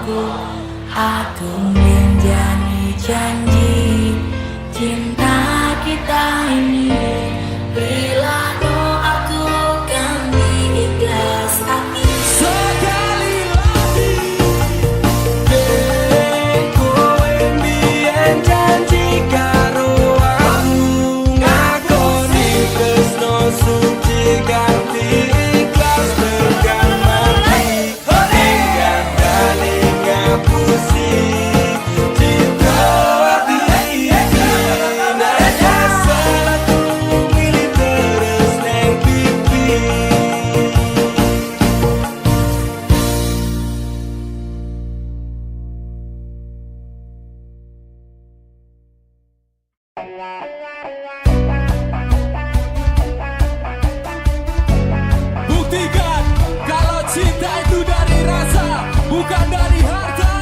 Aku menjadi janji cinta kita ini. Bila aku kan ikhlas hati. Sekali lagi kowe mbiyen janji karo aku, ngakoni tresno suci ganti ikhlas tekan mati. Hingga kali ngapusi cinta hati iki. Nanya satu milih terus neng pipi. Buktikan kalau cinta itu dari rasa, bukan dari harta.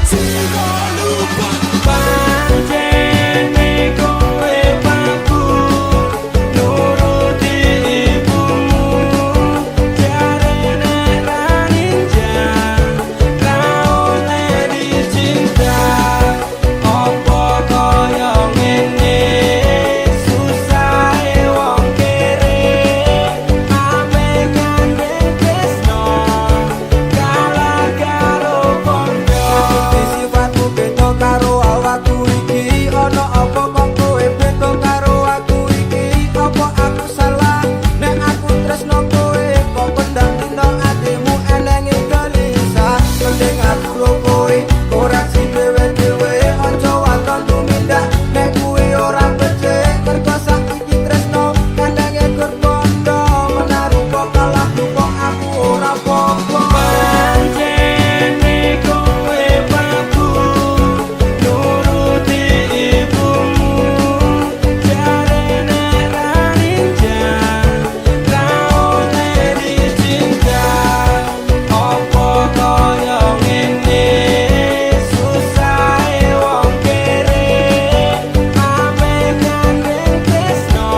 Ciro lupa pancene kowe paku nuruti ibumu. Jarene ra ninja ra oleh dicinta. Opo koyo ngene susahe wong kere. Ame gandeng tresno kalah karo pondo. Sifatmu beda karo awakku iki. Ono apa kok kowe beda karo aku iki? Apa aku salah nek aku tresno kowe? Kok pendam dino atimu elengi gelisah. Mending aku karo kowe ora sing dhewe-dhewe. Ojo waton tumindak nek kuwi ora becik. Mergo saiki tresno elengi gerbondo. Menaruh kok kalah kok aku ora apa-apa. Pancene kowe paku nuruti ibumu. Jarene ra ninja ra oleh dicinta. Opo koyo ngene susahe wong kere. Ame gandeng tresno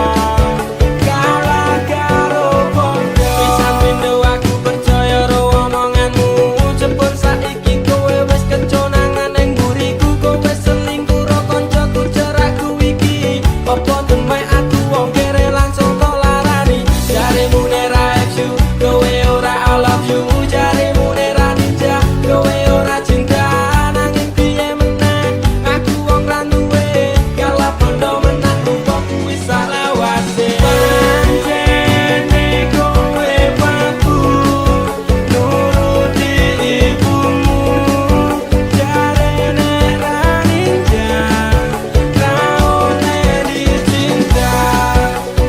kalah karo pondo. Bisa pindo aku percaya ro omonganmu. Jebul saiki kowe wis keconangan ning mburiku. Kowe selingkuh ro kancaku jarakku iki. Apa demek aku wong kere langsung tok larani. Jarimu nera you, kowe ora I love you. Jarimu nera ninja, kowe ora cinta. Nanging piye meneh aku wong ra duwe. Kalah pondo menang kok kuwi salah wase. Pancene kowe paku nuruti ibumu. Jarene ra ninja ra oleh dicinta.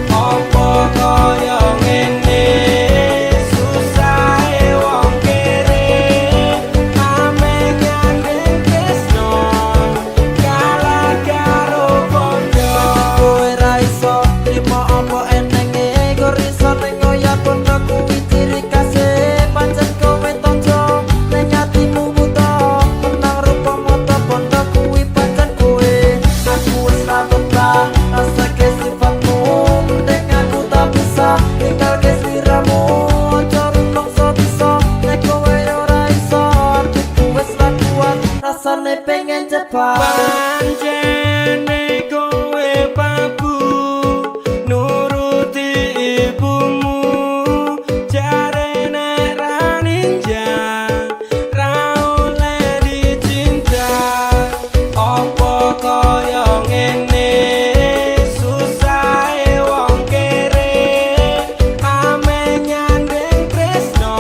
Opo koyo ngene susahe wong kere. Ame gandeng tresno kalah karo pondo. Kowe ra iso trimo apa enenge. Kok iso ning ngoyo pondo kuwi ciri kasih. Pancen kowe tonjo ning atimu buta. Menang rupa mata pondo kuwi pancen kowe. Aku wis ra betah rasake sifatmu. Mending aku tak bisa tinggal ke sliramu. Ojo rumangsa bisa nek kowe ora iso. Hatiku wis ra kuat rasane pengen cepat. Pancene kowe paku nuruti ibumu. Jarene ra ninja ra oleh dicinta. Opo koyo ngene susahe wong kere. Ame nyandeng tresno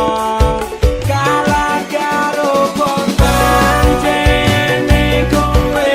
kalah karo pondo. Pancene kowe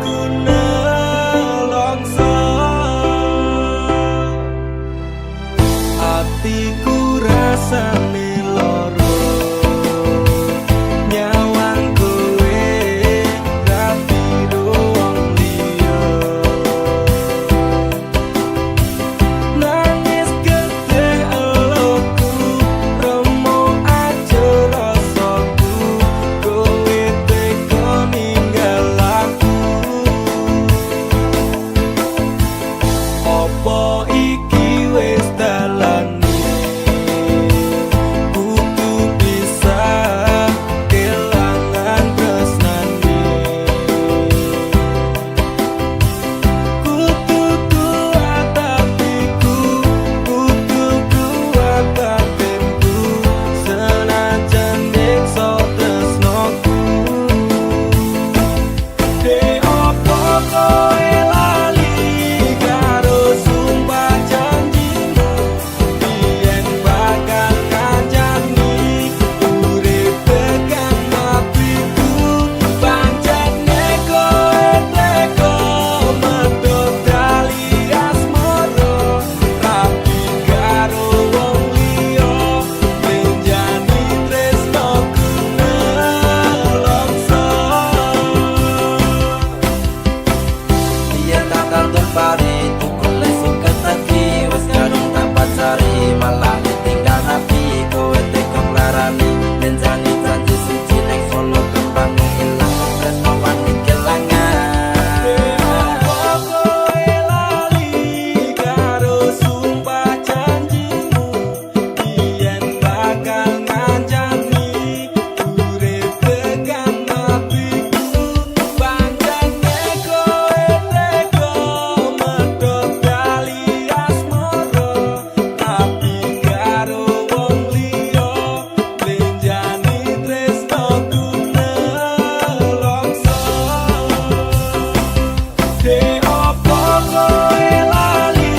tresnoku nelongso. Atiku rasane loro nyawang kowe rapi wong liya. Nangis gede eloku remo aja rasaku kowe tega ninggal aku. Apa iki wis dalane kudu bisa kelangan tresnane. Kudu kuat hatiku, kudu kuat batinku, senajan nyiksa tresnoku. Dek opo kowe lali karo sumpah janjimu, biyen bakal ngancani urip tekan matiku. Pancene kowe tega medhot dali asmara, rapi karo wong liya, menjani tresnoku nelongso. Yen takal tumpari tukul lesu keteki wis kadung tak pacari malah ditinggal rapi kowe tega nglarani menjani janji suci nek solo kembang ilang tresno wani kelangan. Apa kowe lali karo sumpah janjimu, biyen bakal ngancani urip tekan matiku. Pancene kowe tega medhot dali asmara, rapi karo wong liya, menjani tresnoku nelongso. Dek opo kowe lali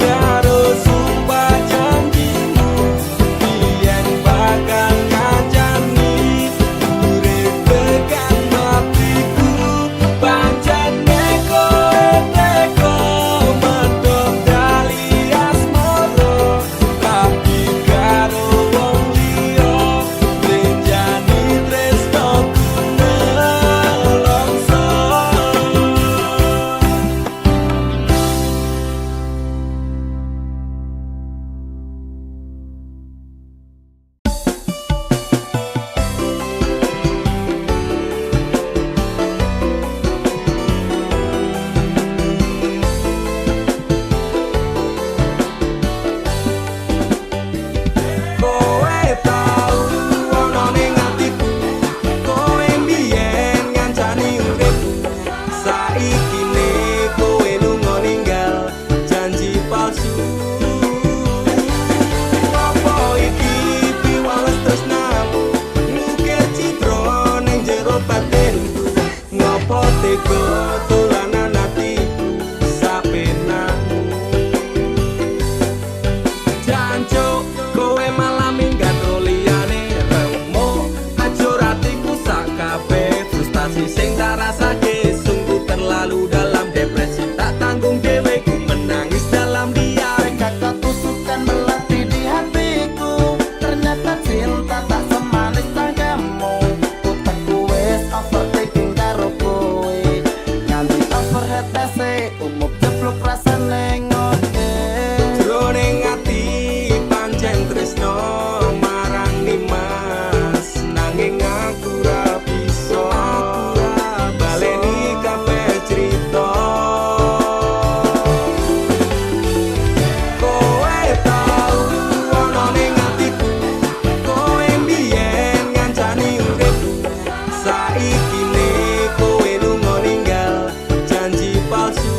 karo sumpah janjimu, biyen bakal ngancani urip tekan matiku. Pancene kowe tega medhot dali asmara, rapi karo wong liya, menjani tresnoku nelongso. Kowe tau ana ning atiku, kowe mbiyen ngancani urip, saikine kowe lunga ninggal janji palsu. Apa iki piwales tresnamu, ngukir citra ning jero batinku, ngopo tega dolanan atiku sapenamu. Jancuk kowe malah minggat liyane remo, ajur atiku sak kabeh frustasi sing tak rasake sungguh terlalu dalam, depresi tak tanggung dhewe ku menangis dalam diam. Kata tusukan melatih di hatiku, ternyata cinta tak semanis tanggamu. Utakku wis overthinking karo kowe, nganti overhead dase umum jeblok rasane ngode. Jroning ati pancen tresno marang Nimas, nanging aku ra bisa baleni kabeh crita. Kowe tau ana ning atiku, kowe mbiyen ngancani urip, saikine kowe lunga ninggal janji palsu.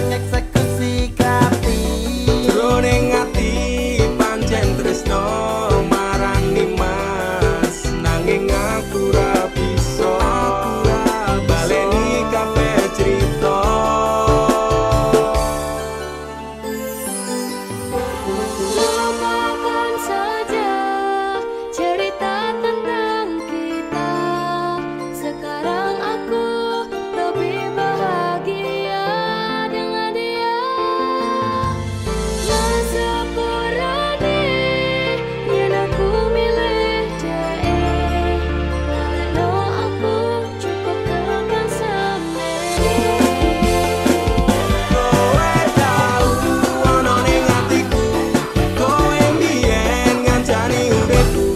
eksekusi gratis. Jroning ati pancen tresno marang Nimas, nanging aku ra bisa baleni kabeh crita. Lupakan saja cerita tentang kita. Sekarang aku lebih bahagia dengan dia. Sepurane yen aku milih dhek, lalekno aku cukup tekan semene. Kowe tau ana ning atiku, kowe mbiyen ngancani uripku.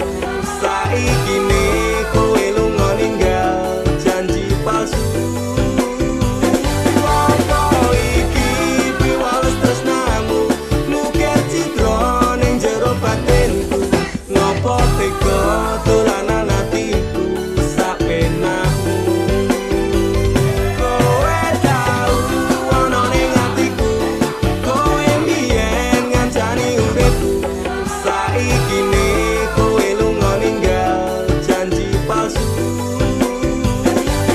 Saiki ne kowe lunga ninggal janji palsu. Apa iki piwales tresnamu, nukir citra ning jero batinku. Ngopo tega dolanan atiku sapenakmu. Kowe tau ana ning atiku, kowe mbiyen ngancani uripku. Saiki ne kowe lunga ninggal janji palsu.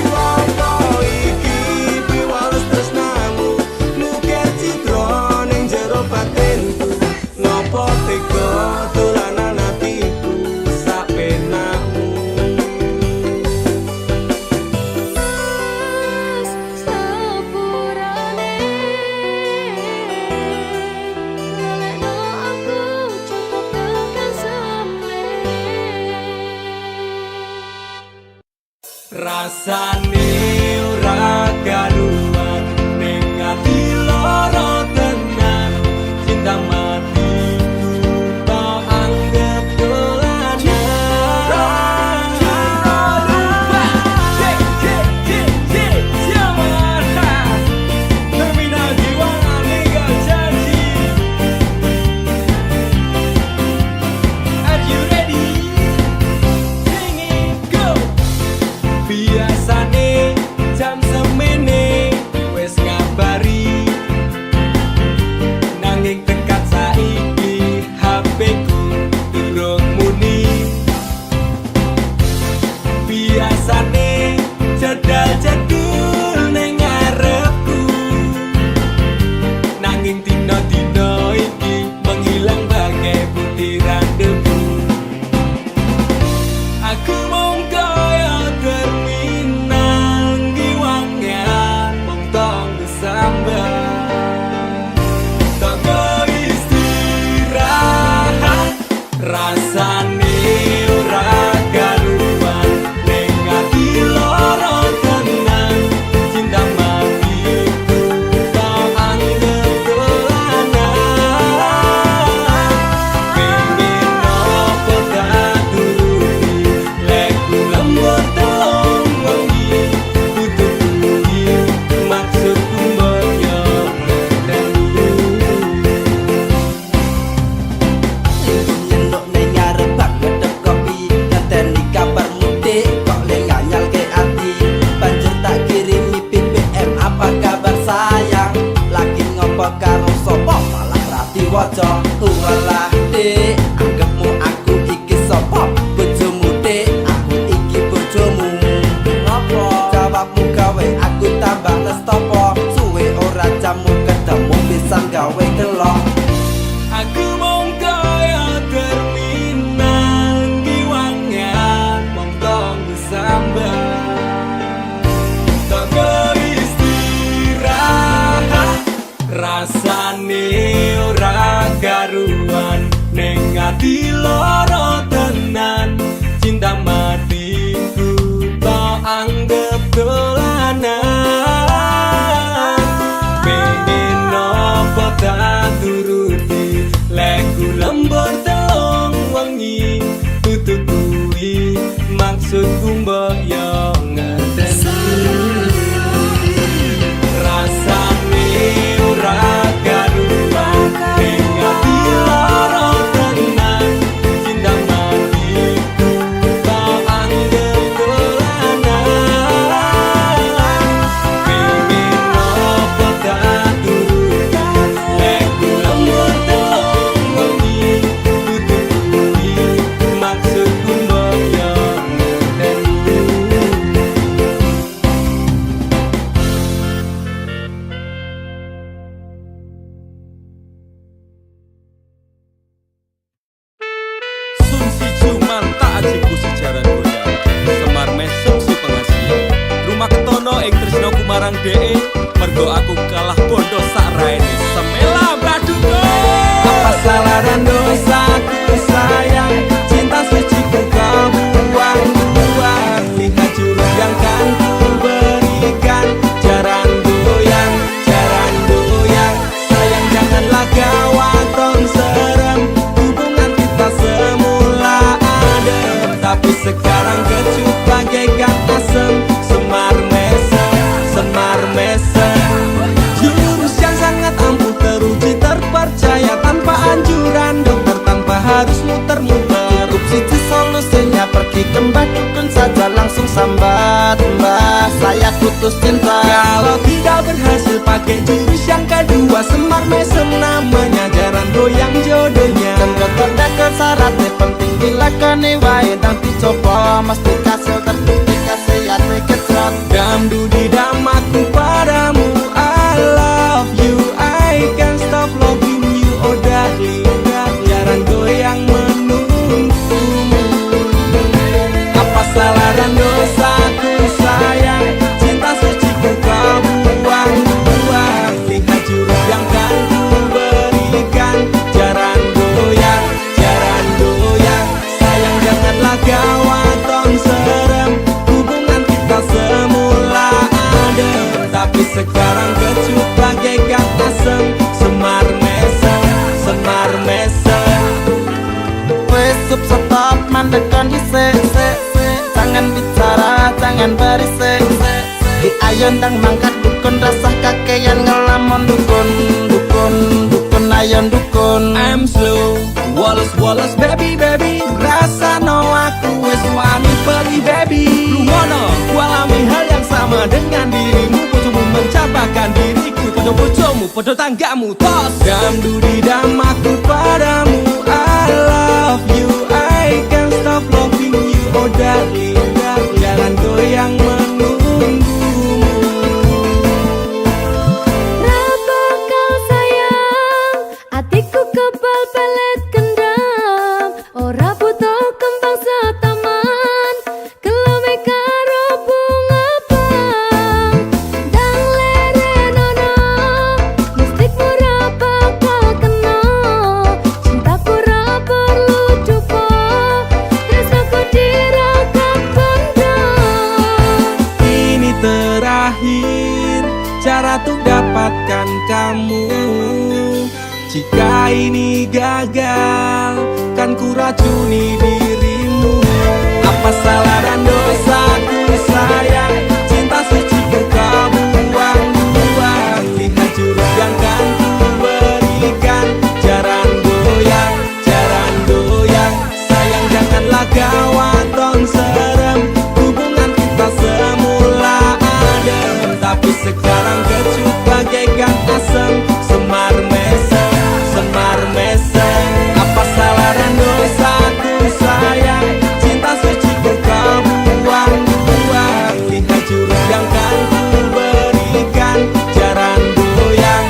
Apa iki piwales tresnamu, nukir citra ning jero batinku. Ngopo tega dolanan atiku sapenakmu. Sepurane lalekno aku cukup tekan semene. Rasane ora karuan ning ati lara tenan, cinta matiku tak anggap dolanan. Terminal jiwa ninggal janji. Are you ready? Sing it, go! Biasane jam semene wis ngabari, nanging tekan saiki HP ku durung muni. Biasane jadal-jadul ning ngarepku, nanging dina-dina iki menghilang bagai butiran debu. Aku mung kaya terminal ngiwangan mung tong sambat. Tonggo istirahat rasane ora karuan ning ati lara tenan, cinta matiku tak anggap dolanan. Pengen apa tak turuti, lekku lembut telung wengi, tutupi maksudku mbaya ngenteni. Nyendok ning ngarep bak ngedep kopi, ngenteni kabar mudik kok le nganyal ke ati. Banjur tak kirimi BBM, apa kabar sayang? Lagi ngopo karo sapa malah ra diwaca. Walah Dik, anggapmu aku iki sapa? Bojomu Dik, aku iki bojomu. Ngopo? Jawabmu gawe aku tambah ngestopo. Suwe ora jamu ketemu pisan gawe kelok. Aku mung kaya terminal ngiwangan mung tong sambat. Tonggo istirahat rasane ora karuan ning ati lara tenan, cinta matiku tak anggap dolanan. Pengen apa tak turuti, lekku lembur telung wengi, tutupi maksudku mbaya ngenteni. Rasane ora karuan ning ati lara tenan, cinta matiku tak anggap dolanan. marang DE mergo aku kalah bodoh sak raine. Semela Bradugo. Apa salah dan dosaku sayang, cinta suci ku kau buang-buang. Lihat jurus yang kan ku berikan, jaran goyang, sayang janganlah kau atong serem. Hubungan kita semula adem, tapi sekarang kecut bagaikan asem. Semar mesem, jurus yang sangat ampuh teruji terpercaya, tanpa anjuran dokter, tanpa harus muter-muter. Subsidi solusinya pergi ke mbah dukun saja, langsung sambat mbah saya putus cinta. Kalau tidak berhasil pakai jurus yang kedua, semar mesem namanya, jaran goyang jodohnya. Dan dokter dekel syaratnya penting dilakoni wae, dan dicoba mesti kasil terbukti kesehatan kecot. Dam dudi dam aku padamu, I love you, I can't stop loving you, oh darling. Jaran goyang menunggumu. Apa salah dan dosaku sayang, cinta suci ku kau buang-buang. Lihat jurus yang kan ku berikan, jaran goyang, sayang janganlah kau atong serem. Hubungan kita semula adem, tapi sekarang kecut bagaikan asem. Semar mesem. Wes stop mandekan dhisik, jangan bicara, jangan berisik. Di ayon dang mangkat dukun, rasah kakean ngelamun dukun ayon dukun. I'm slow, Wallace baby, rasa no aku wes wani pergi baby. Lungono, ku alami hal yang sama dengan dirimu, bojomu mencapakan diriku, bojomu, bojo tanggamu, tos. Dam dudi dam aku padamu, I love you, I can't stop loving you, oh darling. Jalan goyang menunggumu. Raba kau sayang, hatiku kebal pelet kendam. Ora butuh kembang setaman, kelome karo bunga pang. Dang lerenono, mistikmu ra bakal kena. Cintaku ra perlu dupa, tresnaku dirakat benda. Ini terakhir cara untuk dapatkan kamu. Jika ini gagal, kan ku racuni dirimu. Apa salah dan dosaku sayang, cinta suci ku kau buang-buang. Lihat jurus yang kan ku berikan, jaran goyang, sayang janganlah kau atong serem. Hubungan kita semula adem, tapi sekarang kecut bagaikan asem. Semar mesem. Apa salah dan dosaku sayang, cinta suci ku kau buang-buang. Lihat jurus yang kan ku berikan, jaran goyang,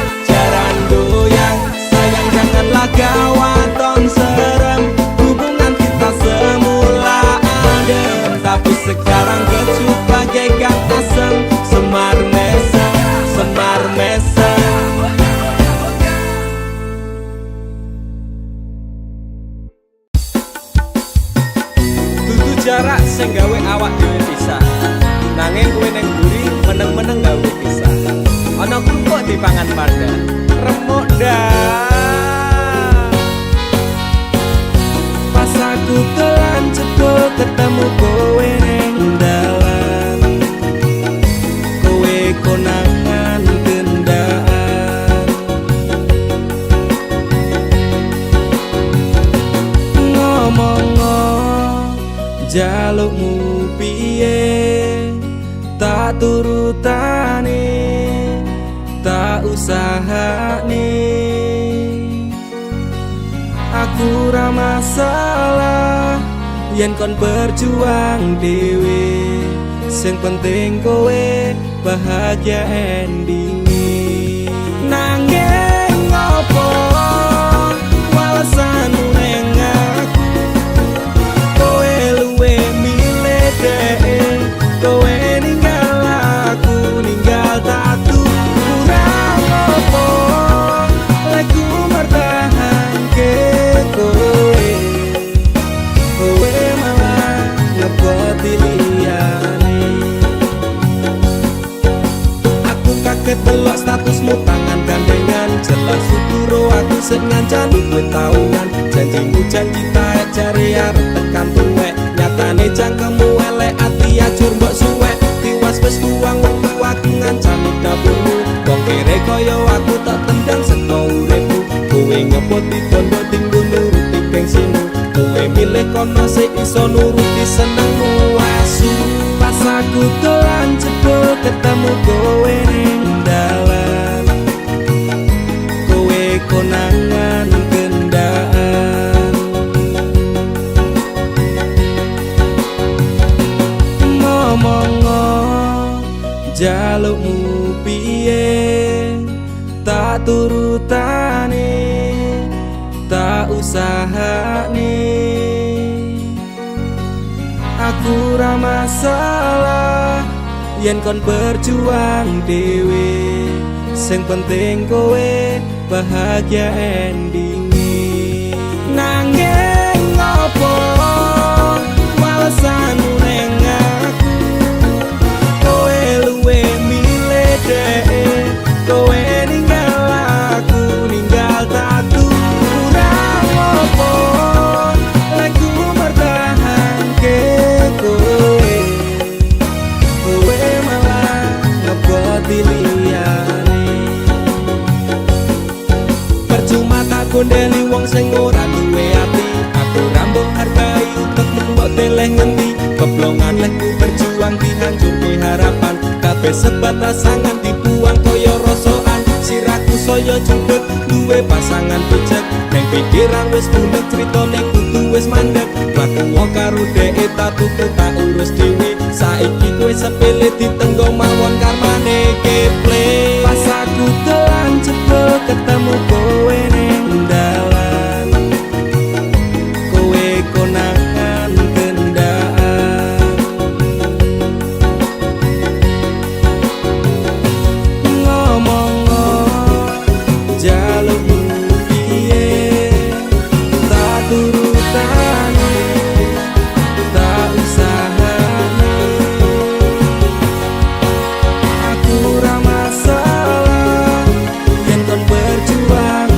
sayang janganlah kau atong serem. Hubungan kita semula adem, tapi sekarang kecut bagaikan asem. Semar mesem. Dudu jarak sing gawe awak dhewe pisah, nanging kowe ning mburi meneng-meneng gawe pisah. Ana krupuk dipangan panda, remuk dah. Pas aku telan cedhul ketemu kowe ning dalan, kowe konangan kendaan. Ngomong jalukmu piye, tak turutane, tak usahane. Aku ra masalah yen kon berjuang dhewe, sing penting kowe bahagia endinge. Nanging ngopo walesanmu ning aku, kowe luwe milih dhewe, kowe ninggal aku, ninggal sik ngancani kowe tahunan. Janjimu janji taek jare arep tekan tuwek, nyatane cangkemmu elek ati ajur mbok suwek. Tiwas wis kuwang wektu aku ngancani dapurmu, wong kere kaya aku tak tendang seka uripmu. Kowe ngepoti bondo tinggu nuruti bengsinu, kowe milih kono sik iso nuruti senengmu. Asu pas aku dolan jebul ketemu kowe ning dalan, kowe konangan gendaan. Ngomongo jalukmu piye, tak turutane, tak usahane. Aku ra masalah yen kon berjuang dhewe, sing penting kowe bahagia endinge. Nanging ngopo walesanmu ning aku, kowe luwe milih dhek, kowe ninggal aku ninggal tatu. Kurang ngopo lagu mertahanke kowe, kowe malah ngeboti liyane. Percuma tak gondeli wong sing ora duwe ati, aku rambut hargai untukmu mbok teleh ngendi. Keblongan lehku berjuang dihancurke harapan, kabeh sebatas sangan dibuang kaya rosokan. Siraku saya jundut duwe pasangan pijak, neng pikiran wis bunek critane kudu wis mandek. Laku wong karo dhek tak tuku tak urus dhewe, saiki kowe sepele ditenggo mawon karmane keple. Pas aku dolan jebul ketemu kowe ning dalan, kowe konangan gendaan. Ngomongo jalukmu piye, tak turutane, tak usahane. Aku ra masalah yen kon berjuang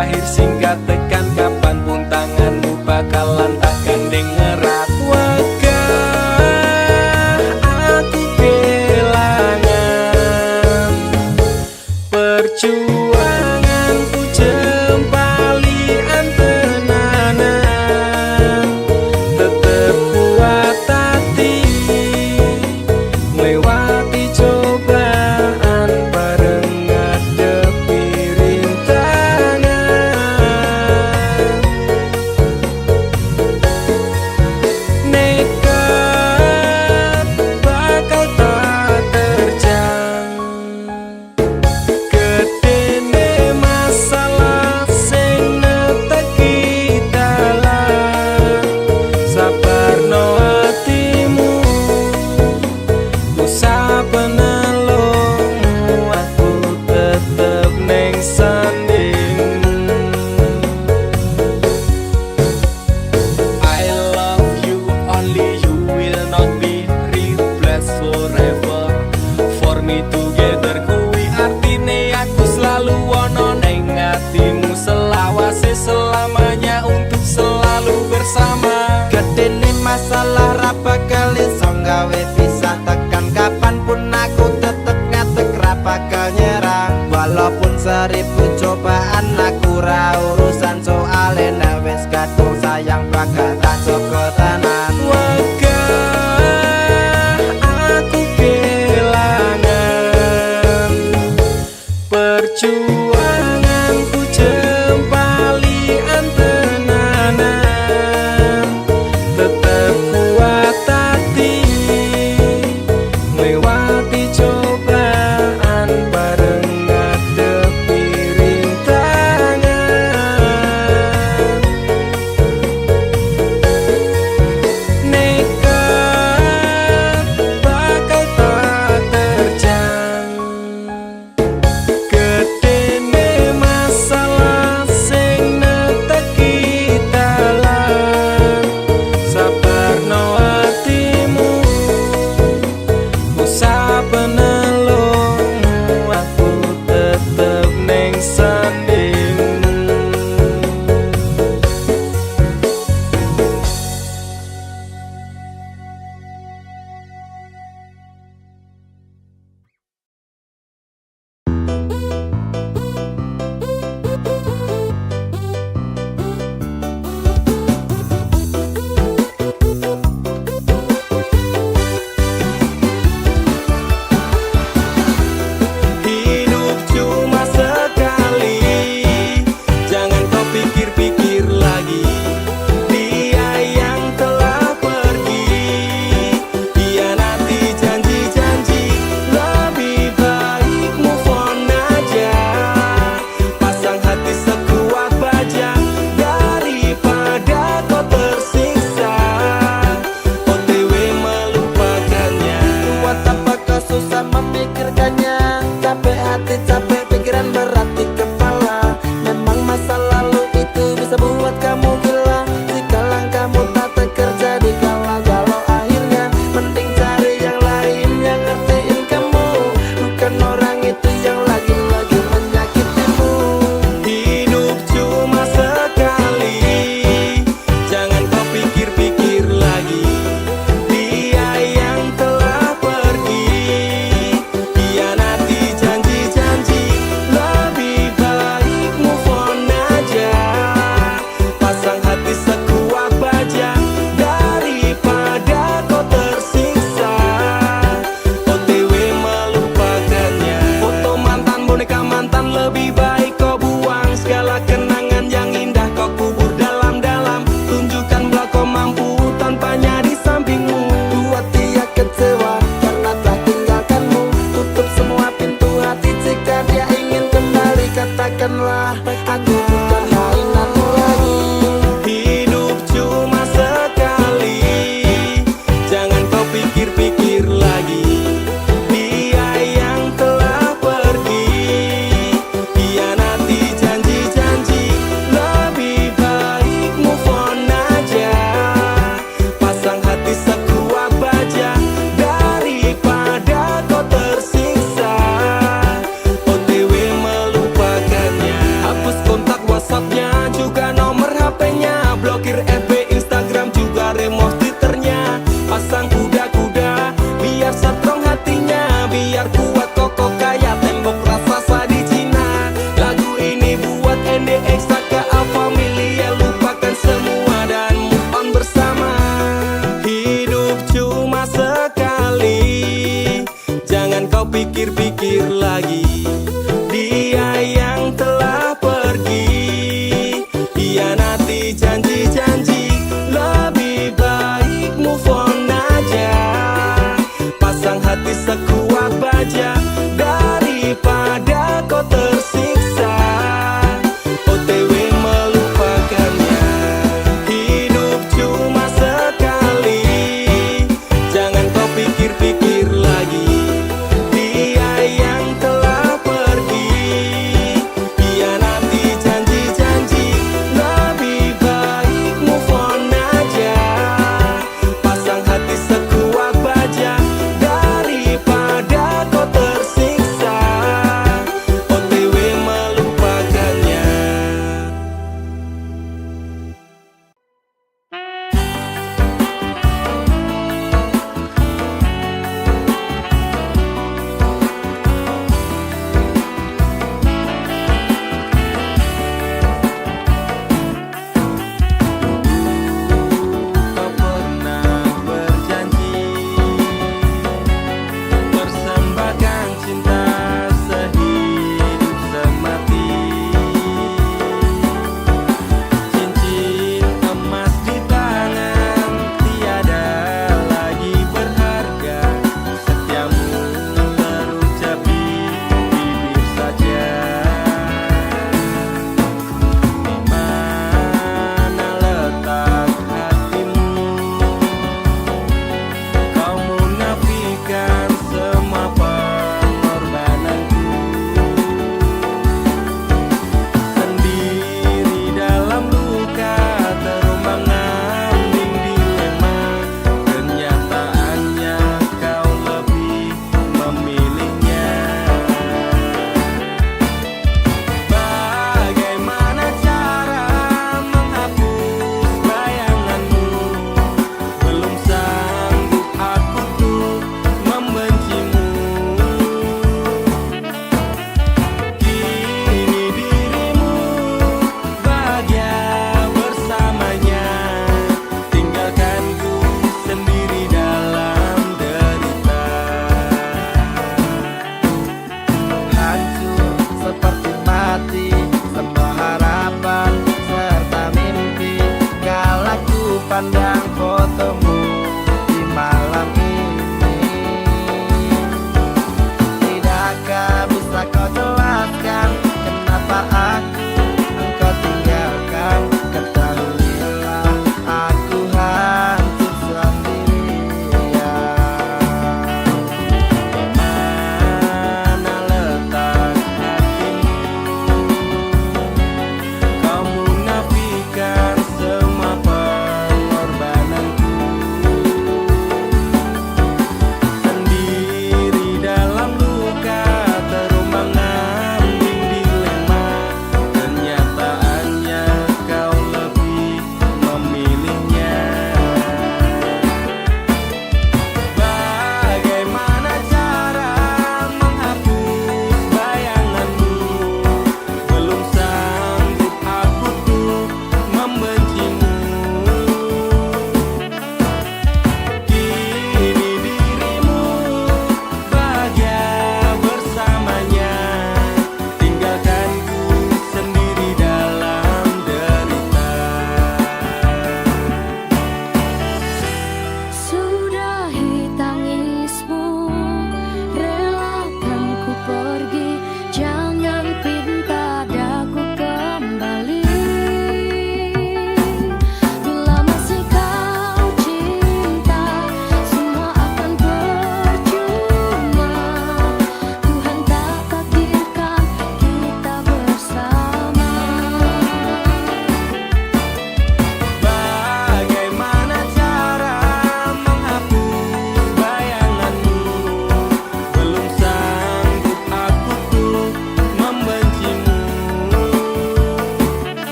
terakhir singkat tekan kapanpun tanganmu bakalan tak gandeng erat. Wegah aku kelangan perjuanganku jempali antenanan, tetep kuat hati melewati cobaan bareng ngadepi rintangan. Nekat bakal tak terjang, gedene masalah sing neteki dalan. Sabarno hatimu, ku saben elokmu, aku tetep neng sanding. I love you, only you will not be replaced forever. For me together kuwi artine aku selalu ono neng hatimu, selawase selamanya untuk selalu bersama. Gedene masalah ra bakal iso gawe pisah, tekan kapanpun aku tetep ngadeg ra bakal nyerah. Walaupun seribu cobaan aku ra urusan, soale nek wis kadung sayang bakal tak jaga tenan. Wegah aku kelangan perjuanganku jempali antenanan, tetep kuat hati melewati cobaan bareng ngadepi rintangan.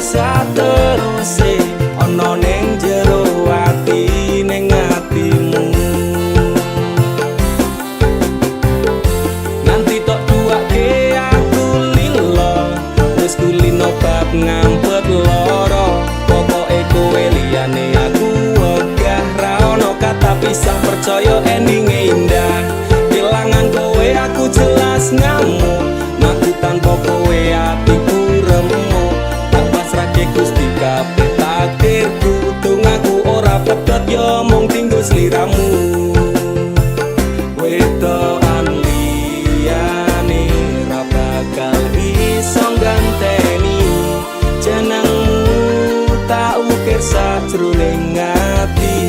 sateruse ana ning jero ati ning atimu. Nanti tok duake aku lilo wis kulino bab ngampet loro. Pokoke kowe liyane aku wegah ra ono kata pisah percaya endinge indah. Kelangan kowe aku jelas ngamuk, aku tanpa kowe atiku remuk. Tak pasrahke Gusti kabeh takdirku, dongaku ora pedhot yo mung tinggo sliramu. Wedokan liyane ra bakal iso ganteni jenengmu, tak ukir sajroning ati.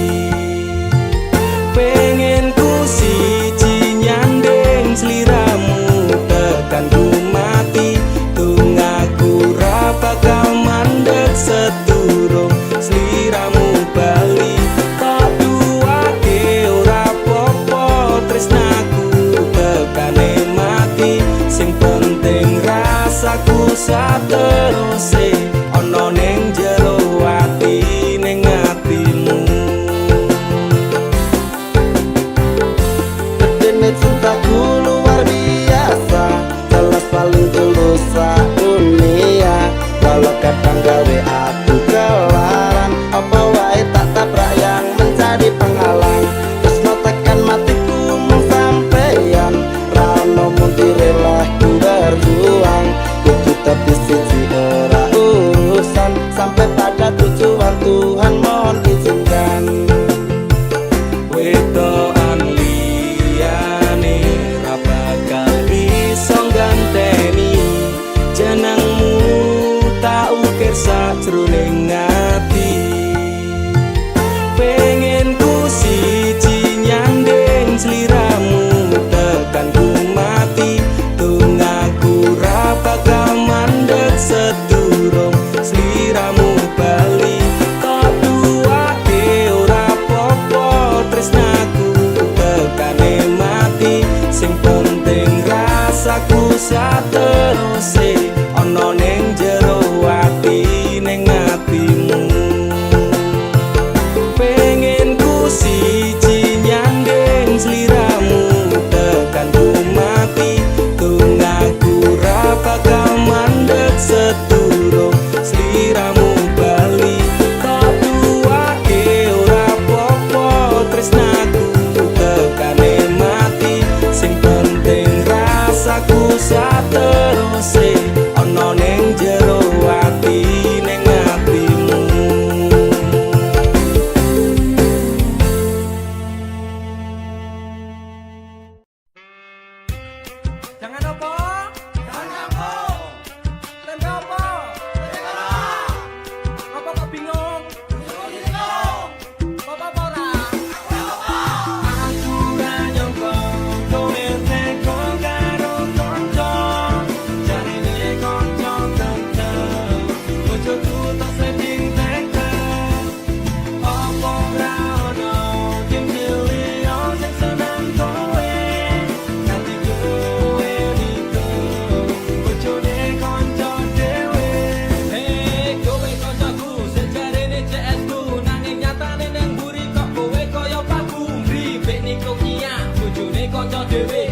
Pengen ku siji nyanding sliramu tekan ku mati, dongaku ra bakal mandeg sedurung sliramu bali. Tak duake ora apa-apa tresnaku tekane mati, sing penting rasaku sateruse ana ning jero ati ning atimu. Dene cintaku luar biasa, jelas paling tulus dunia. Walau kadang gawe aku kelaran, apa wae tak tabrak yang menjadi penghalang. Tresno tekan matiku mung sampeyan, ra ono mundi rela ku berjuang. Kudu tapi siji ora urusan, sampai pada tujuan Tuhan mohon izinkan. Wedokan liyane ra bakal iso ganteni jenengmu, tak ukir sajroning ati. Pengen ku siji nyanding sliramu tekan ku mati, dongaku ra bakal mandeg sedurung sliramu bali. Tak duake ora apa-apa tresnaku tekane mati, sing penting rasaku sateruse ana ning jero ati ning atimu. Pengen ku siji nyanding sliramu tekan ku mati, dongaku ra bakal mandeg sedurung sliramu bali. Tak duake ora apa-apa tresnaku tekane mati, sing penting rasaku sateruse ana ning jero ati ning atimu. Jangan apa? Jangan kampung. Tempe apa? Apa kok bingung? Apa ora? Aku ra nyangka kowe teko karo kanca, jarine kanca tenan. Bojoku tak seding teko. Apa ora ono sing liya sing seneng kowe? Nanti kowe niku bojone kanca dhewe. Hei kowe kancaku sejarene CS ku, nanging nyatane ning mburi kok kowe kaya paku. Ribet niku kia bojone kanca dhewe.